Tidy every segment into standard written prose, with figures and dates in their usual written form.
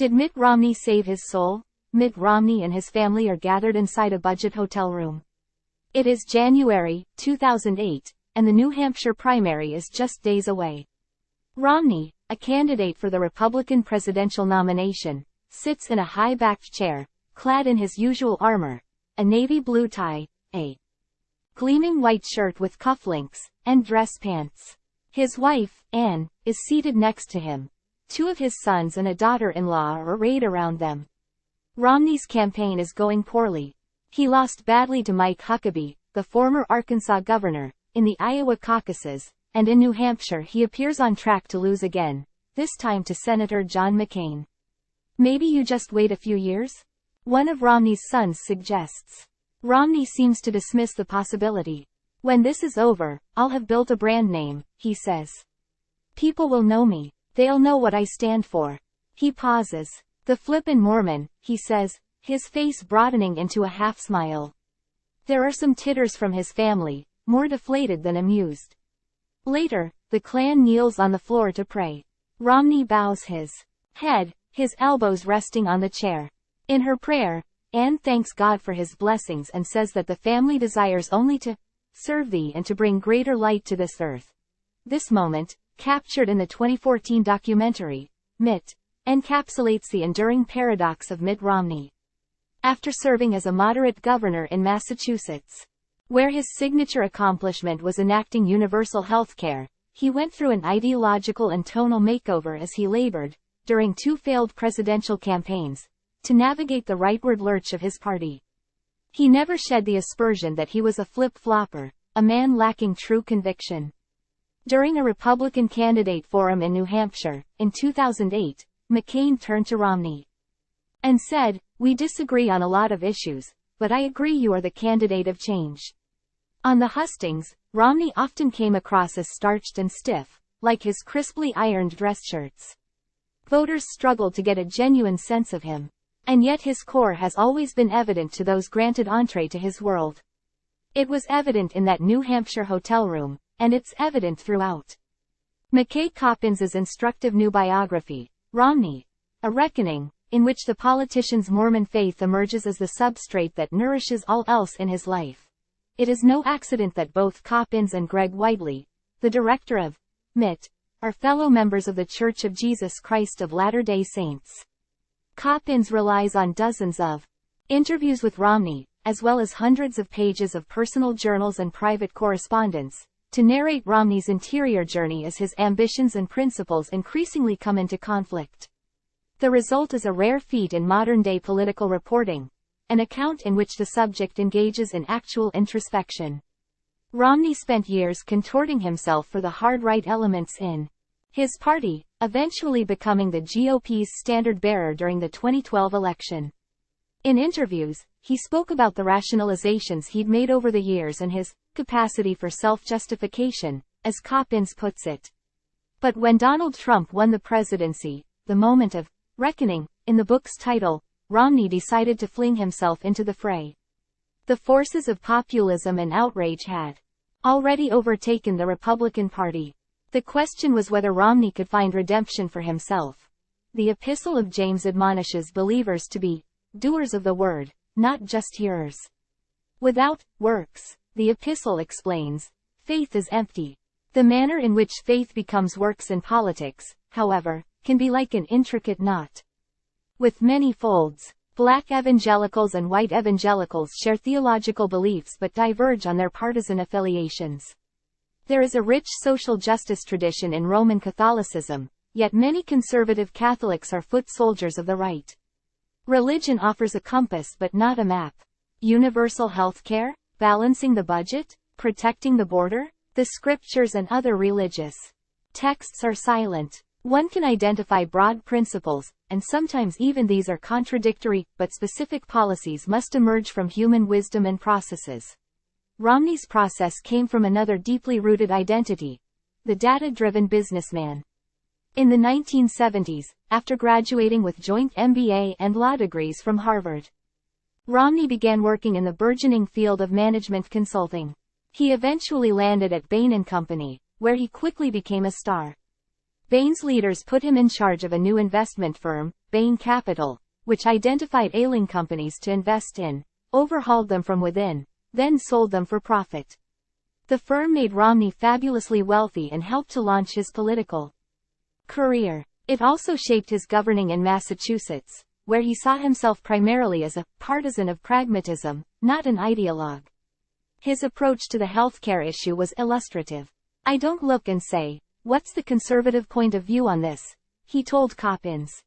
Did Mitt Romney save his soul? Mitt Romney and his family are gathered inside a budget hotel room. It is January 2008, and the New Hampshire primary is just days away. Romney, a candidate for the Republican presidential nomination, sits in a high-backed chair, clad in his usual armor, a navy blue tie, a gleaming white shirt with cufflinks, and dress pants. His wife, Anne, is seated next to him. Two of his sons and a daughter-in-law are arrayed around them. Romney's campaign is going poorly. He lost badly to Mike Huckabee, the former Arkansas governor, in the Iowa caucuses, and in New Hampshire he appears on track to lose again, this time to Senator John McCain. Maybe you just wait a few years? One of Romney's sons suggests. Romney seems to dismiss the possibility. When this is over, I'll have built a brand name, he says. People will know me. They'll know what I stand for. He pauses. The flippin' Mormon, he says, his face broadening into a half-smile. There are some titters from his family, more deflated than amused. Later, the clan kneels on the floor to pray. Romney bows his head, his elbows resting on the chair. In her prayer, Anne thanks God for his blessings and says that the family desires only to serve thee and to bring greater light to this earth. This moment, captured in the 2014 documentary, Mitt, encapsulates the enduring paradox of Mitt Romney. After serving as a moderate governor in Massachusetts, where his signature accomplishment was enacting universal health care, he went through an ideological and tonal makeover as he labored, during two failed presidential campaigns, to navigate the rightward lurch of his party. He never shed the aspersion that he was a flip-flopper, a man lacking true conviction. During a Republican candidate forum in New Hampshire, in 2008, McCain turned to Romney and said, "We disagree on a lot of issues, but I agree you are the candidate of change." On the hustings, Romney often came across as starched and stiff, like his crisply ironed dress shirts. Voters struggled to get a genuine sense of him. And yet his core has always been evident to those granted entree to his world. It was evident in that New Hampshire hotel room, and it's evident throughout McKay Coppins' instructive new biography, Romney, A Reckoning, in which the politician's Mormon faith emerges as the substrate that nourishes all else in his life. It is no accident that both Coppins and Greg Whiteley, the director of Mitt, are fellow members of the Church of Jesus Christ of Latter-day Saints. Coppins relies on dozens of interviews with Romney, as well as hundreds of pages of personal journals and private correspondence, to narrate Romney's interior journey as his ambitions and principles increasingly come into conflict. The result is a rare feat in modern-day political reporting, an account in which the subject engages in actual introspection. Romney spent years contorting himself for the hard-right elements in his party, eventually becoming the GOP's standard-bearer during the 2012 election. In interviews, he spoke about the rationalizations he'd made over the years and his capacity for self-justification, as Coppins puts it. But when Donald Trump won the presidency, the moment of reckoning, in the book's title, Romney decided to fling himself into the fray. The forces of populism and outrage had already overtaken the Republican Party. The question was whether Romney could find redemption for himself. The Epistle of James admonishes believers to be doers of the word, not just hearers. Without works, the epistle explains, faith is empty. The manner in which faith becomes works in politics, however, can be like an intricate knot with many folds. Black evangelicals and white evangelicals share theological beliefs but diverge on their partisan affiliations. There is a rich social justice tradition in Roman Catholicism, yet many conservative Catholics are foot soldiers of the right. Religion offers a compass but not a map. Universal health care? Balancing the budget? Protecting the border? The scriptures and other religious texts are silent. One can identify broad principles, and sometimes even these are contradictory, but specific policies must emerge from human wisdom and processes. Romney's process came from another deeply rooted identity: the data-driven businessman. In the 1970s, after graduating with joint MBA and law degrees from Harvard, Romney began working in the burgeoning field of management consulting. He eventually landed at Bain & Company, where he quickly became a star. Bain's leaders put him in charge of a new investment firm, Bain Capital, which identified ailing companies to invest in, overhauled them from within, then sold them for profit. The firm made Romney fabulously wealthy and helped to launch his political career. It also shaped his governing in Massachusetts, where he saw himself primarily as a partisan of pragmatism, not an ideologue. His approach to the healthcare issue was illustrative. "I don't look and say, 'What's the conservative point of view on this?'" he told Coppins.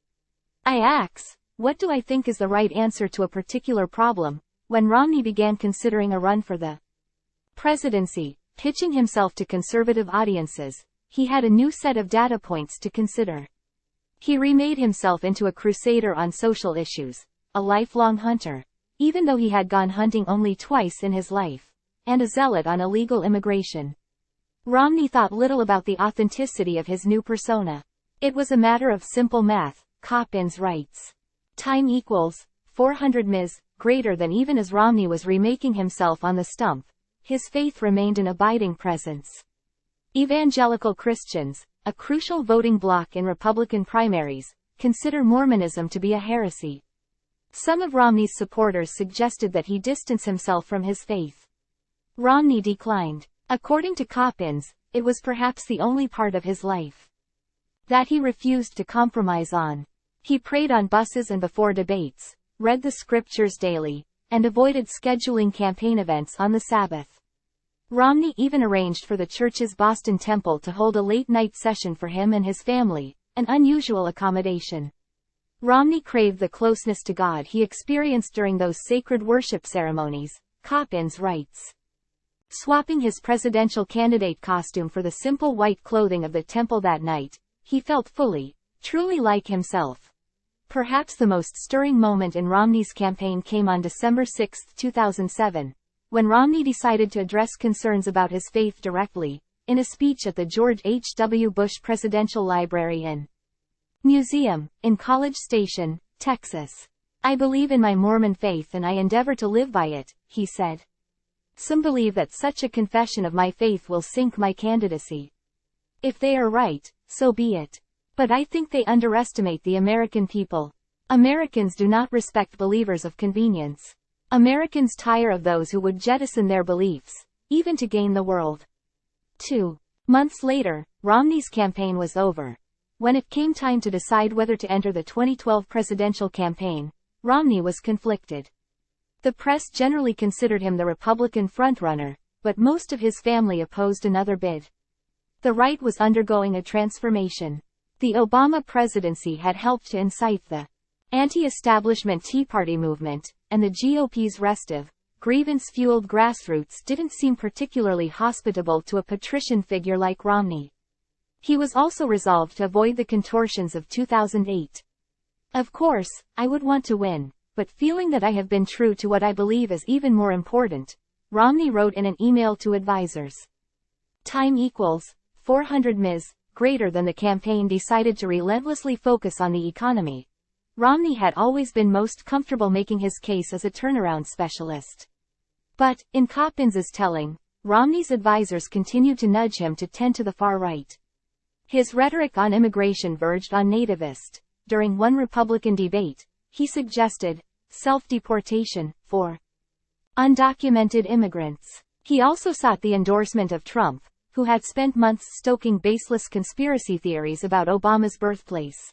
"I ax, 'What do I think is the right answer to a particular problem?'" When Romney began considering a run for the presidency, pitching himself to conservative audiences, he had a new set of data points to consider. He remade himself into a crusader on social issues, a lifelong hunter, even though he had gone hunting only twice in his life, and a zealot on illegal immigration. Romney thought little about the authenticity of his new persona. "It was a matter of simple math," Coppins writes. Time equals 400 ms. Greater than. Even as Romney was remaking himself on the stump, his faith remained an abiding presence. Evangelical Christians, a crucial voting bloc in Republican primaries, consider Mormonism to be a heresy. Some of Romney's supporters suggested that he distance himself from his faith. Romney declined. According to Coppins, it was perhaps the only part of his life that he refused to compromise on. He prayed on buses and before debates, read the scriptures daily, and avoided scheduling campaign events on the Sabbath. Romney even arranged for the church's Boston temple to hold a late-night session for him and his family, an unusual accommodation. Romney craved the closeness to God he experienced during those sacred worship ceremonies, Coppins writes. Swapping his presidential candidate costume for the simple white clothing of the temple that night, he felt fully, truly like himself. Perhaps the most stirring moment in Romney's campaign came on December 6, 2007, when Romney decided to address concerns about his faith directly, in a speech at the George H. W. Bush Presidential Library and Museum, in College Station, Texas. "I believe in my Mormon faith and I endeavor to live by it," he said. "Some believe that such a confession of my faith will sink my candidacy. If they are right, so be it. But I think they underestimate the American people. Americans do not respect believers of convenience. Americans tire of those who would jettison their beliefs, even to gain the world." 2 months later, Romney's campaign was over. When it came time to decide whether to enter the 2012 presidential campaign, Romney was conflicted. The press generally considered him the Republican frontrunner, but most of his family opposed another bid. The right was undergoing a transformation. The Obama presidency had helped to incite the anti-establishment Tea Party movement, and the GOP's restive, grievance-fueled grassroots didn't seem particularly hospitable to a patrician figure like Romney. He was also resolved to avoid the contortions of 2008. "Of course, I would want to win, but feeling that I have been true to what I believe is even more important," Romney wrote in an email to advisors. Time equals 400 ms. Greater than. The campaign decided to relentlessly focus on the economy. Romney had always been most comfortable making his case as a turnaround specialist. But, in Coppins's telling, Romney's advisors continued to nudge him to tend to the far right. His rhetoric on immigration verged on nativist. During one Republican debate, he suggested self-deportation for undocumented immigrants. He also sought the endorsement of Trump, who had spent months stoking baseless conspiracy theories about Obama's birthplace.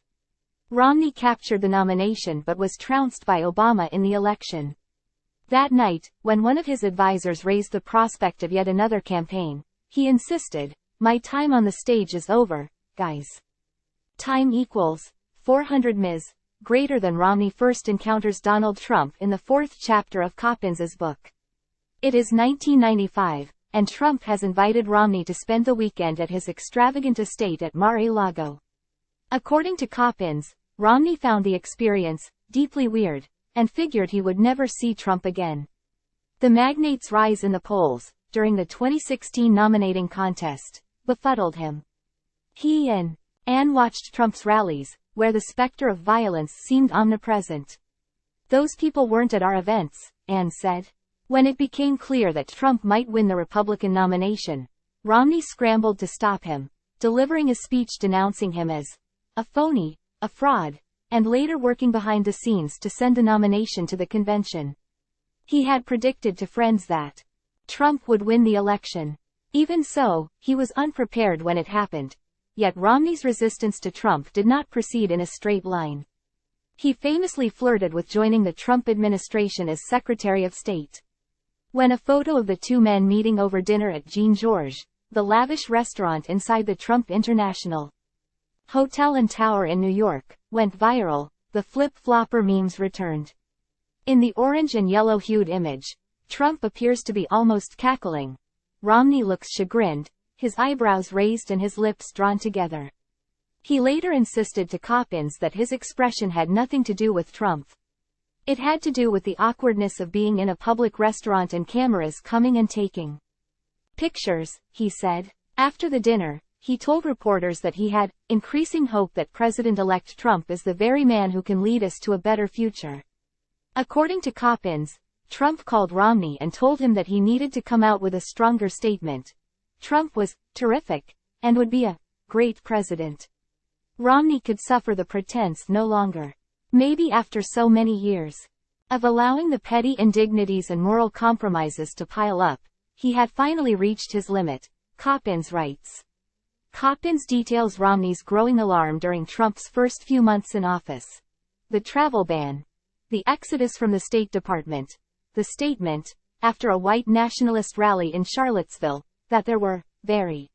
Romney captured the nomination but was trounced by Obama in the election. That night, when one of his advisors raised the prospect of yet another campaign, he insisted, "My time on the stage is over, guys." Time equals 400 ms. Greater than. Romney first encounters Donald Trump in the 4th chapter of Coppins's book. It is 1995. And Trump has invited Romney to spend the weekend at his extravagant estate at Mar-a-Lago. According to Coppins, Romney found the experience deeply weird, and figured he would never see Trump again. The magnate's rise in the polls, during the 2016 nominating contest, befuddled him. He and Ann watched Trump's rallies, where the specter of violence seemed omnipresent. "Those people weren't at our events," Ann said. When it became clear that Trump might win the Republican nomination, Romney scrambled to stop him, delivering a speech denouncing him as a phony, a fraud, and later working behind the scenes to send the nomination to the convention. He had predicted to friends that Trump would win the election. Even so, he was unprepared when it happened. Yet Romney's resistance to Trump did not proceed in a straight line. He famously flirted with joining the Trump administration as Secretary of State. When a photo of the two men meeting over dinner at Jean Georges, the lavish restaurant inside the Trump International Hotel and Tower in New York, went viral, the flip-flopper memes returned. In the orange and yellow-hued image, Trump appears to be almost cackling. Romney looks chagrined, his eyebrows raised and his lips drawn together. He later insisted to Coppins that his expression had nothing to do with Trump. It had to do with the awkwardness of being in a public restaurant and cameras coming and taking pictures, he said. After the dinner, he told reporters that he had increasing hope that President-elect Trump is the very man who can lead us to a better future. According to Coppins, Trump called Romney and told him that he needed to come out with a stronger statement. Trump was terrific and would be a great president. Romney could suffer the pretense no longer. Maybe after so many years of allowing the petty indignities and moral compromises to pile up, he had finally reached his limit, Coppins writes. Coppins details Romney's growing alarm during Trump's first few months in office. The travel ban. The exodus from the State Department. The statement, after a white nationalist rally in Charlottesville, that there were very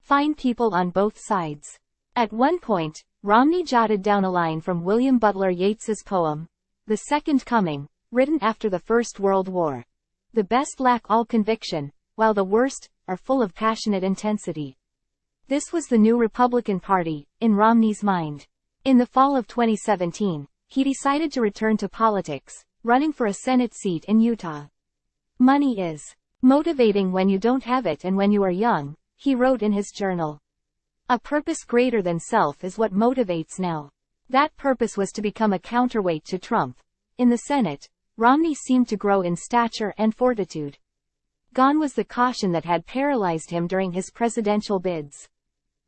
fine people on both sides. At one point, Romney jotted down a line from William Butler Yeats's poem, The Second Coming, written after the First World War. The best lack all conviction, while the worst are full of passionate intensity. This was the new Republican Party, in Romney's mind. In the fall of 2017, he decided to return to politics, running for a Senate seat in Utah. Money is motivating when you don't have it and when you are young, he wrote in his journal. A purpose greater than self is what motivates now. That purpose was to become a counterweight to Trump. In the Senate, Romney seemed to grow in stature and fortitude. Gone was the caution that had paralyzed him during his presidential bids.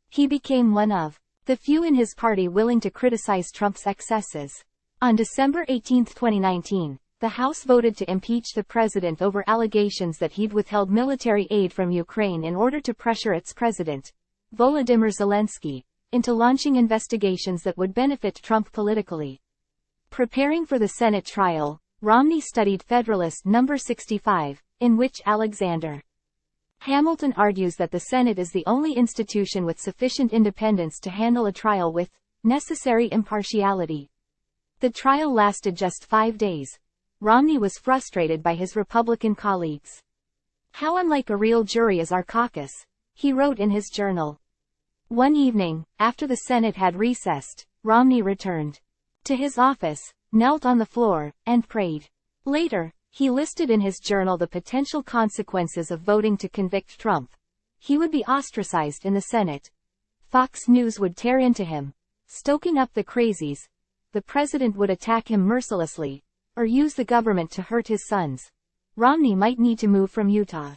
He became one of the few in his party willing to criticize Trump's excesses. On December 18, 2019, the House voted to impeach the president over allegations that he'd withheld military aid from Ukraine in order to pressure its president, Volodymyr Zelensky, into launching investigations that would benefit Trump politically. Preparing for the Senate trial, Romney studied Federalist No. 65, in which Alexander Hamilton argues that the Senate is the only institution with sufficient independence to handle a trial with necessary impartiality. The trial lasted just 5 days. Romney was frustrated by his Republican colleagues. How unlike a real jury is our caucus, he wrote in his journal. One evening, after the Senate had recessed, Romney returned to his office, knelt on the floor, and prayed. Later, he listed in his journal the potential consequences of voting to convict Trump. He would be ostracized in the Senate. Fox News would tear into him, stoking up the crazies. The president would attack him mercilessly, or use the government to hurt his sons. Romney might need to move from Utah.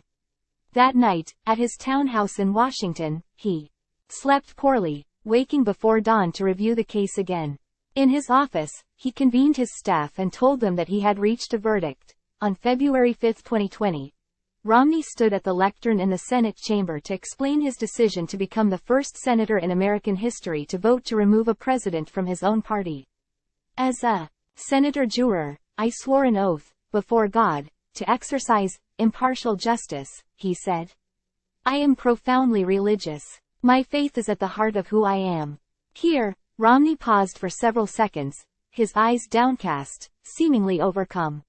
That night, at his townhouse in Washington, he slept poorly, waking before dawn to review the case again. In his office, he convened his staff and told them that he had reached a verdict. On February 5, 2020, Romney stood at the lectern in the Senate chamber to explain his decision to become the first senator in American history to vote to remove a president from his own party. As a senator juror, I swore an oath, before God, to exercise impartial justice, he said. I am profoundly religious. My faith is at the heart of who I am. Here, Romney paused for several seconds, his eyes downcast, seemingly overcome.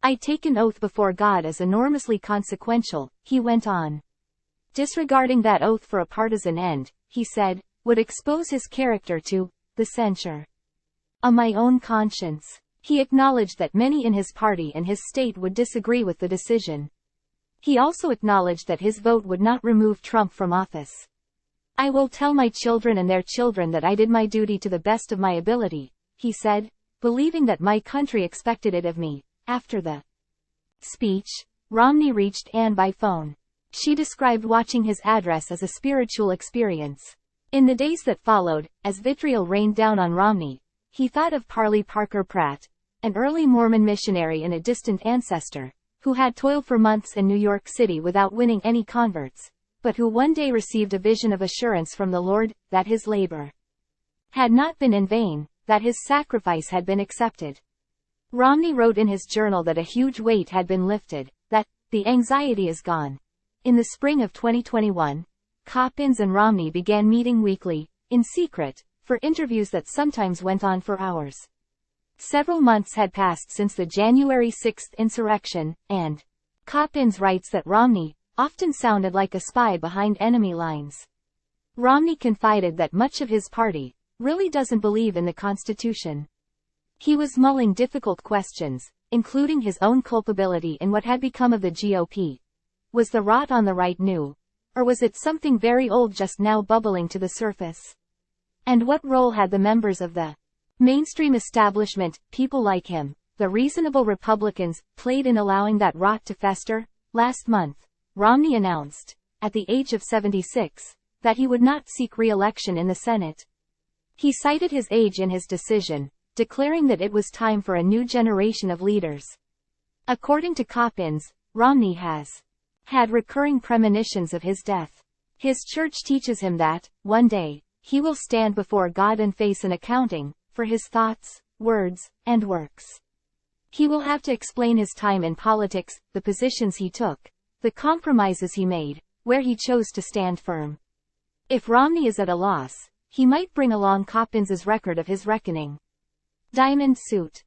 I take an oath before God as enormously consequential, he went on. Disregarding that oath for a partisan end, he said, would expose his character to the censure of my own conscience. He acknowledged that many in his party and his state would disagree with the decision. He also acknowledged that his vote would not remove Trump from office. I will tell my children and their children that I did my duty to the best of my ability, he said, believing that my country expected it of me. After the speech, Romney reached Ann by phone. She described watching his address as a spiritual experience. In the days that followed, as vitriol rained down on Romney, he thought of Parley Parker Pratt, an early Mormon missionary and a distant ancestor, who had toiled for months in New York City without winning any converts, but who one day received a vision of assurance from the Lord, that his labor had not been in vain, that his sacrifice had been accepted. Romney wrote in his journal that a huge weight had been lifted, that the anxiety is gone. In the spring of 2021, Coppins and Romney began meeting weekly, in secret, for interviews that sometimes went on for hours. Several months had passed since the January 6 insurrection, and Coppins writes that Romney often sounded like a spy behind enemy lines. Romney confided that much of his party really doesn't believe in the Constitution. He was mulling difficult questions, including his own culpability in what had become of the GOP. Was the rot on the right new? Or was it something very old just now bubbling to the surface? And what role had the members of the mainstream establishment, people like him, the reasonable Republicans, played in allowing that rot to fester? Last month, Romney announced, at the age of 76, that he would not seek re-election in the Senate. He cited his age in his decision, declaring that it was time for a new generation of leaders. According to Coppins, Romney has had recurring premonitions of his death. His church teaches him that, one day, he will stand before God and face an accounting for his thoughts, words, and works. He will have to explain his time in politics, the positions he took, the compromises he made, where he chose to stand firm. If Romney is at a loss, he might bring along Coppins's record of his reckoning. Diamond suit.